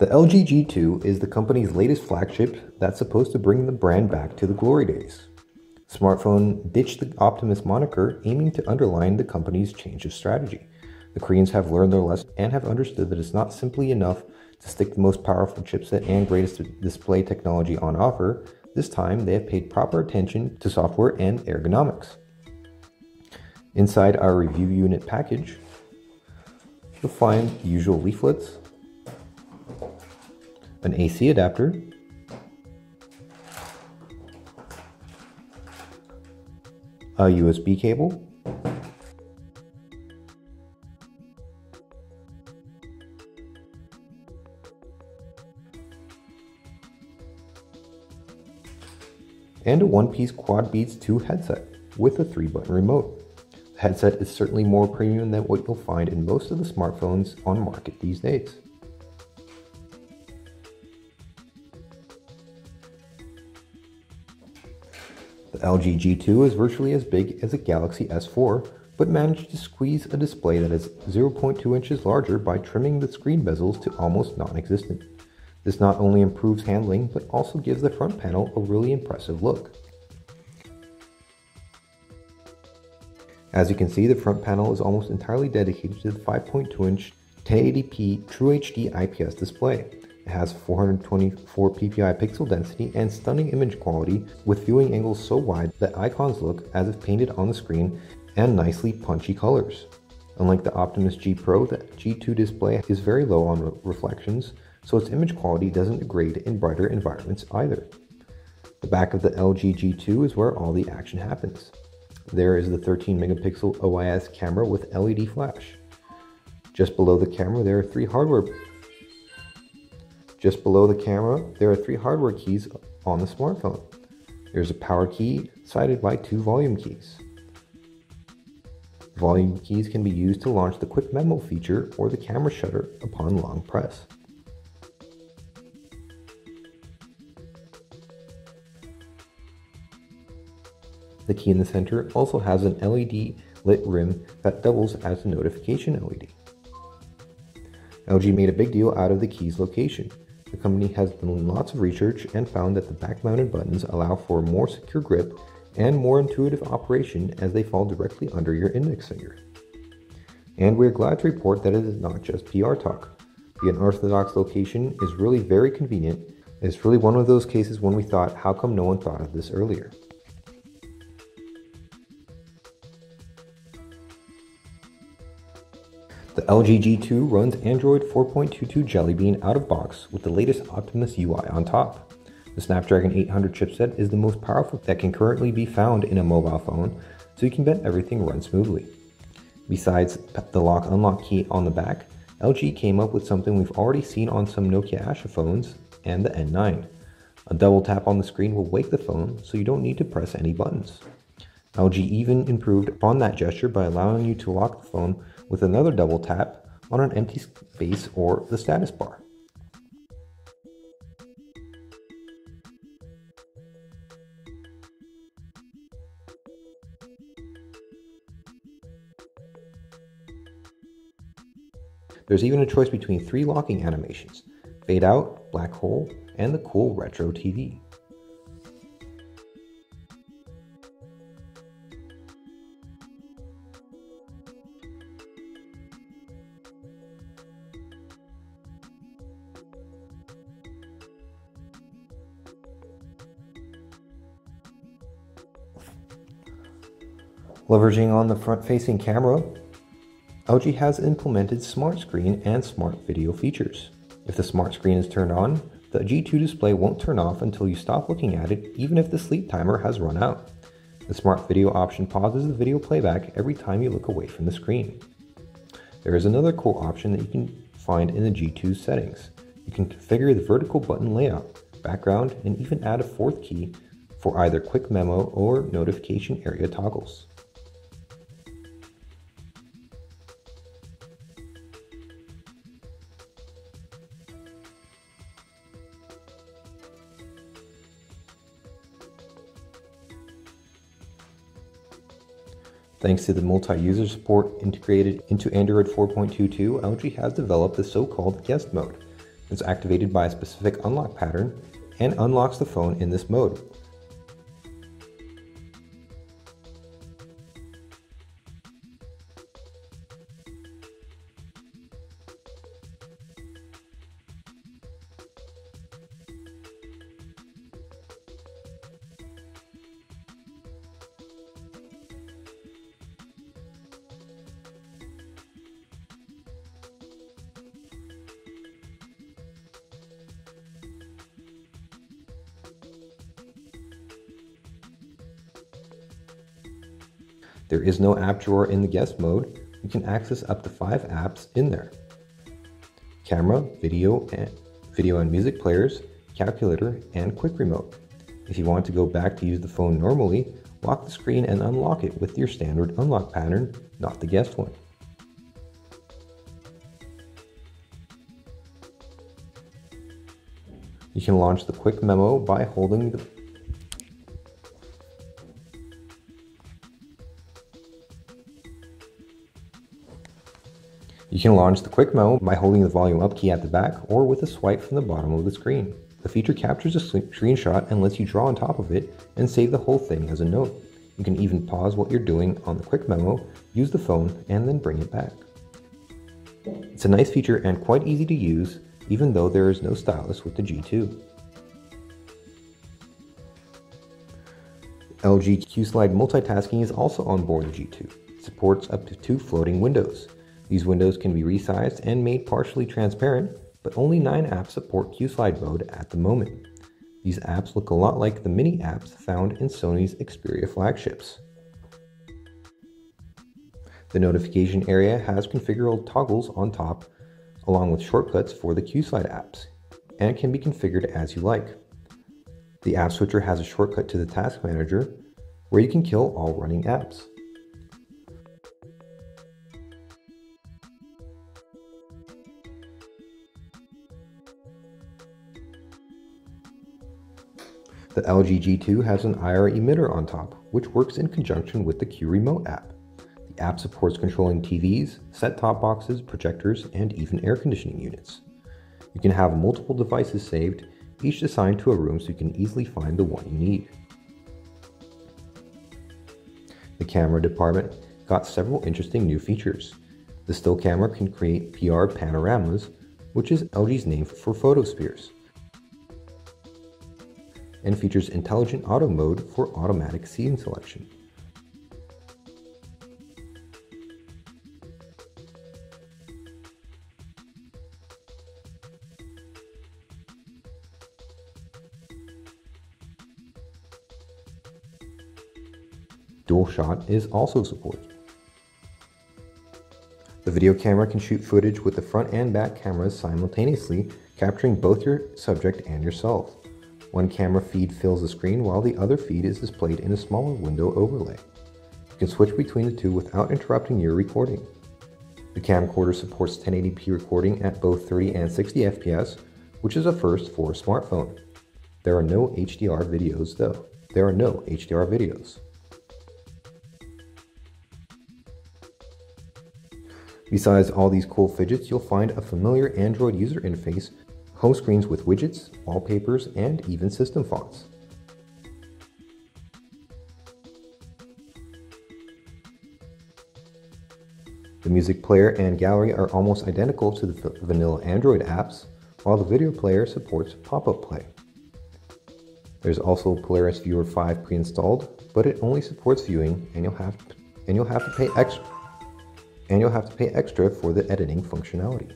The LG G2 is the company's latest flagship that's supposed to bring the brand back to the glory days. The smartphone ditched the Optimus moniker, aiming to underline the company's change of strategy. The Koreans have learned their lesson and have understood that it's not simply enough to stick the most powerful chipset and greatest display technology on offer. This time, they have paid proper attention to software and ergonomics. Inside our review unit package, you'll find the usual leaflets, an AC adapter, a USB cable, and a one-piece Quad Beats 2 headset with a 3-button remote. The headset is certainly more premium than what you'll find in most of the smartphones on market these days. The LG G2 is virtually as big as a Galaxy S4, but managed to squeeze a display that is 0.2 inches larger by trimming the screen bezels to almost non-existent. This not only improves handling, but also gives the front panel a really impressive look. As you can see, the front panel is almost entirely dedicated to the 5.2-inch 1080p True HD IPS display. It has 424 ppi pixel density and stunning image quality, with viewing angles so wide that icons look as if painted on the screen, and nicely punchy colors. Unlike the Optimus G Pro, the G2 display is very low on reflections, so its image quality doesn't degrade in brighter environments either. The back of the LG G2 is where all the action happens. There is the 13 megapixel OIS camera with LED flash. Just below the camera there are three hardware keys on the smartphone. There's a power key sided by two volume keys. Volume keys can be used to launch the quick memo feature or the camera shutter upon long press. The key in the center also has an LED lit rim that doubles as a notification LED. LG made a big deal out of the key's location. The company has done lots of research and found that the back-mounted buttons allow for a more secure grip and more intuitive operation as they fall directly under your index finger. And we're glad to report that it is not just PR talk. The unorthodox location is really very convenient. It's really one of those cases when we thought, how come no one thought of this earlier? The LG G2 runs Android 4.22 Jelly Bean out of box with the latest Optimus UI on top. The Snapdragon 800 chipset is the most powerful that can currently be found in a mobile phone, so you can bet everything runs smoothly. Besides the lock-unlock key on the back, LG came up with something we've already seen on some Nokia Asha phones and the N9. A double tap on the screen will wake the phone, so you don't need to press any buttons. LG even improved upon that gesture by allowing you to lock the phone with another double tap on an empty space or the status bar. There's even a choice between 3 locking animations: fade out, black hole, and the cool retro TV. Leveraging on the front-facing camera, LG has implemented Smart Screen and Smart Video features. If the Smart Screen is turned on, the G2 display won't turn off until you stop looking at it, even if the sleep timer has run out. The Smart Video option pauses the video playback every time you look away from the screen. There is another cool option that you can find in the G2's settings. You can configure the vertical button layout, background, and even add a 4th key for either quick memo or notification area toggles. Thanks to the multi-user support integrated into Android 4.22, LG has developed the so-called guest mode. It's activated by a specific unlock pattern and unlocks the phone in this mode. There is no app drawer in the guest mode. You can access up to 5 apps in there. Camera, video and music players, calculator, and quick remote. If you want to go back to use the phone normally, lock the screen and unlock it with your standard unlock pattern, not the guest one. You can launch the quick memo by holding the volume up key at the back or with a swipe from the bottom of the screen. The feature captures a screenshot and lets you draw on top of it and save the whole thing as a note. You can even pause what you're doing on the quick memo, use the phone, and then bring it back. It's a nice feature and quite easy to use, even though there is no stylus with the G2. LG Q-Slide Multitasking is also on board the G2. It supports up to 2 floating windows. These windows can be resized and made partially transparent, but only 9 apps support Q-Slide mode at the moment. These apps look a lot like the mini apps found in Sony's Xperia flagships. The notification area has configurable toggles on top, along with shortcuts for the Q-Slide apps, and can be configured as you like. The app switcher has a shortcut to the task manager, where you can kill all running apps. The LG G2 has an IR emitter on top, which works in conjunction with the Q Remote app. The app supports controlling TVs, set-top boxes, projectors, and even air conditioning units. You can have multiple devices saved, each assigned to a room so you can easily find the one you need. The camera department got several interesting new features. The still camera can create PR panoramas, which is LG's name for photospheres, and features intelligent auto mode for automatic scene selection. Dual shot is also supported. The video camera can shoot footage with the front and back cameras simultaneously, capturing both your subject and yourself. One camera feed fills the screen while the other feed is displayed in a smaller window overlay. You can switch between the two without interrupting your recording. The camcorder supports 1080p recording at both 30 and 60 FPS, which is a first for a smartphone. There are no HDR videos though. Besides all these cool fidgets, you'll find a familiar Android user interface, home screens with widgets, wallpapers, and even system fonts. The music player and gallery are almost identical to the vanilla Android apps, while the video player supports pop-up play. There's also Polaris Viewer 5 pre-installed, but it only supports viewing, and you'll have to pay extra for the editing functionality.